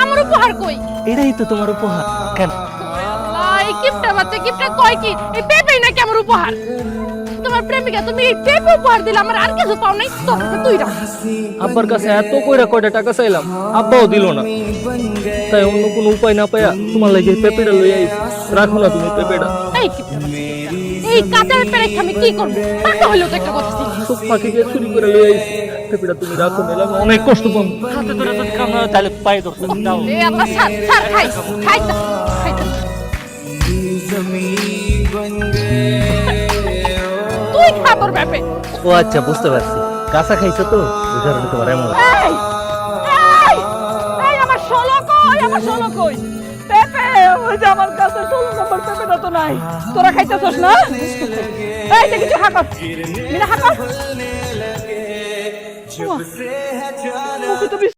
আমার উপহার কই? এটাই তো তোমার উপহার। কেন? আল্লাহ, এই কিপটা বাচ্চা কিপটা কয় কি? এই পেঁপেই নাকি আমার উপহার? তোমার প্রেমিকা তুমি এই পেঁপে উপহার দিলে, আমার আর কিছু পাও নাই? তোর কাছে তুই রাখ। আব্বার কাছে এত কইরা কয়টা টাকা চাইলাম, আব্বাও দিল না। তাই অন্য কোনো উপায় না পাইয়া তোমার লাগে পেঁপেটা লই আইছি। রাখো না তুমি পেঁপেটা। এই কিপটা বাচ্চা কিপটা, এই কাঁচা পেঁপে রেখে আমি কি করব? টাকা হইলো তো একটা কথা ছিল। সব ফাঁকি দিয়ে চুরি করে লই আইছি। পেঁপেটা তুমি রাখো, নিলাম অনেক কষ্ট পাবো। হাতে ধরে যদি কাম না হয়, তাহলে পায়ে ধরতে দাও। এ আল্লাহ, ছাড় ছাড়, খাই খাই না, খাই না। তুই খা তোর পেঁপে। ও আচ্ছা, বুঝতে পারছি। কাঁচা খাইছো তো, ওই কারণে তোমার এমন। এই এই এই আমার 16 কই, আমার 16 কই? পেঁপে ওই যে আমার কাছে 16 নম্বর পেঁপেটা তো নাই। তোরা খাইতেছস না? এই যে কিছু হাঁকাত মিনা হাঁকাত।